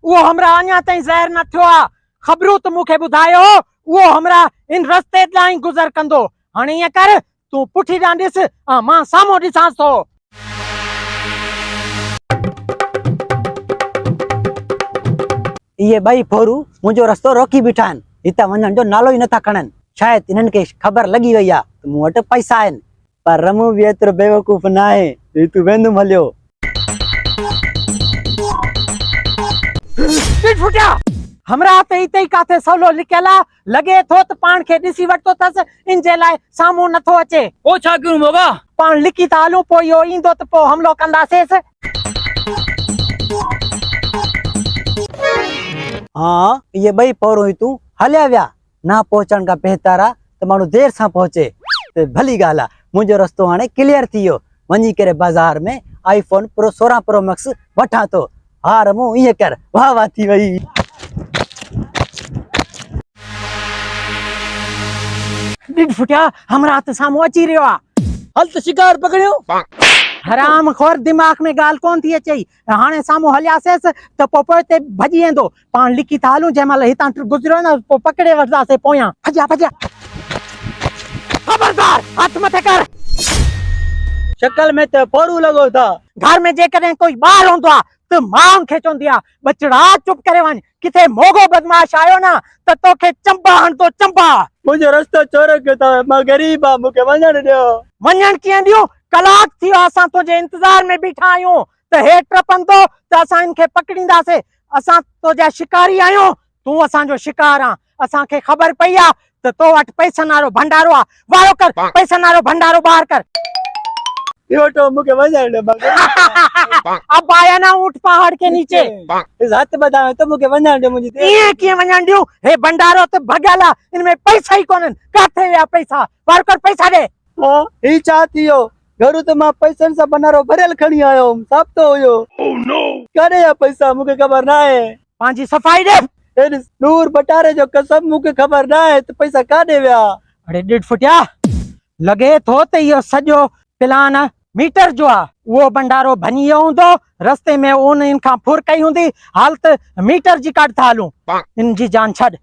वो हमरा अञा ताईं ज़हर न थियो आ। खबरू तो मुखे बुधायो वो हमरा इन रस्ते ताईं गुजर कंदो। हाणे ये कर तू पुठी ॾांहुं ॾिस मां साम्हूं ॾिसांस थो। ये भाई फोरू मुझो रस्तो रोकी बीठा आहिनि। हितां वञण जो नालो ई नथा खणनि। शायद इन्हनि खे ख़बर लगी वई आ त मूं वटि पैसा आहिनि। पर रमू भी एतिरो बेवकूफ़ न आहे। तू वेंदुमि हलियो। हमरा त हिते ई काथे सवलो लिखियल आ। लगे थो त पाण खे ॾिसी वठतो अथसि, इन जे लाइ साम्हूं नथो अचे। ओ छा कयूं मोगा? पाण लिखी था हलूं, पोइ इहो ईंदो त पोइ हमलो कंदासींसि। हाँ ये ॿई फोरू ई तूं हलिया विया। ना पहुचण खां बहितर आहे त माण्हू देर सां पहुचे। त भली ॻाल्हि आहे। मुंहिंजो रस्तो हाणे क्लियर थी वियो। वञी करे बाज़ार में iPhone Pro 16 Pro Max वठां थो। हा रमू ईअं कर। वाह वाह थी वई। ॾिठ फुटिया हमरा हथ साम्हूं अची रहियो आहे। हल त शिकार पकड़ियो। हराम खोर दिमाग़ में ॻाल्हि कोन थी अचई। हाणे साम्हूं हलियासींसि त पोइ ते भॼी वेंदो। पाण लिखी था हलूं, जंहिं महिल हितां गुज़रियो न पोइ पकड़े वठंदासीं पोयां। भॼा भॼा। खबरदार हथ मथे कर। शक्ल में त फोरू लॻो था। घर में जेकॾहिं कोई ॿार हूंदो आहे त मां खे चवंदी आहे बचड़ा चुप करे वञ। किथे मोगो बदमाश आयो न त तोखे चंबा हणंदो चंबा। मुंहिंजो रस्तो चोर कयो अथव। मां ग़रीब आहियां, मूंखे वञण ॾियो। वञण कीअं ॾियो? कलाक थी वियो असां तुंहिंजे इंतज़ार में बीठा आहियूं त हेठि टपंदो त असां इनखे पकड़ींदासीं। असां तुंहिंजा शिकारी आहियूं, तूं असांजो शिकार आहे। असांखे ख़बर पई आहे त तो वटि पैसनि वारो भंडारो आहे। वारो कर, पैसनि वारो भंडारो ॿाहिरि कर। तो मुझे वजन अब आया ना ऊंट पहाड़ के नीचे। इस हाथ बताओ तो मुझे वजन दे। मुझे ये की वजन दियो? हे भंडारो तो भगाला, इनमें पैसा ही कोनन। काथे या पैसा? वार कर पैसा दे। हां ही चाहती हो। घरु तो मां पैसन से भंडारो भरल खणी आयो। सब तो होयो। Oh no. करे या पैसा मुझे खबर ना है। पांजी सफाई दे। ए नूर बटारे जो कसम मुझे खबर ना है तो पैसा का दे व्या। अरे डेढ़ फुटिया लगे तो ते यो सजो प्लान मीटर जो आ वो भंडारो भनी होंदो। रस्ते में उन इनका फुर कई हुंदी। हालत मीटर जी काट था लूं। इन जी जान छड़।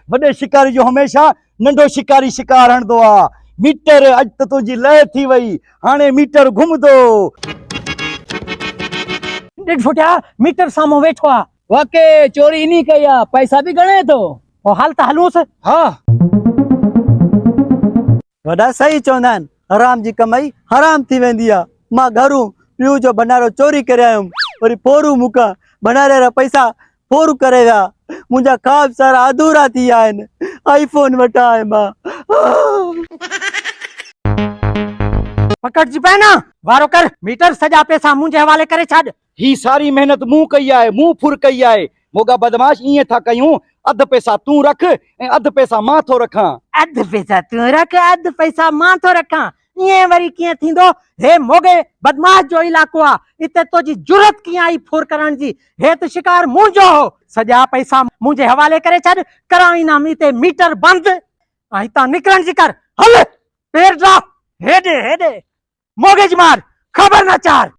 वडे शिकारी जो हमेशा नंढो शिकारी शिकार हणदो आ। मीटर अज त तुझी लय थी वई। हाने मीटर घुमदो। डेढ़ फुटिया मीटर सामो वेठो आ। वाके चोरी इनी कई आ। पैसा भी गणे तो। ओ हाल त हलूस। हाँ वडा सही चोंदान। हराम जी कमाई हराम थी वेंदी आ। मां घरू पियो जो भंडारो चोरी करे आयो। वरी फोरू मुका भंडारे रा पैसा फोरू करे व्या। मुंजा ख्वाब सारा अधूरा थी आइन। आईफोन वटा है मां। पकड़ जी पे ना। वारो कर मीटर सजा पैसा मुंजे हवाले करे छाड़। ही सारी मेहनत मुंह कई आए, मुंह फुर कई आए। मोगा बदमाश इए था कयूं। अध पैसा तू रख ए अध पैसा मां थो रखां। अध पैसा तू रख, अध पैसा मां थो रखां। ये वरी किए थींदो? हे मोगे बदमाश जो इलाको आ। इते तो जी जुरत की आई फुर करण जी। हे तो शिकार मुंजो हो। सजा पैसा मुंजे हवाले करे छड़। कराई ना इते मीटर बंद। आई ता निकरण जी कर। हल पेर ड्रॉप। हेडे हेडे मोगे जी मार। खबर ना चार।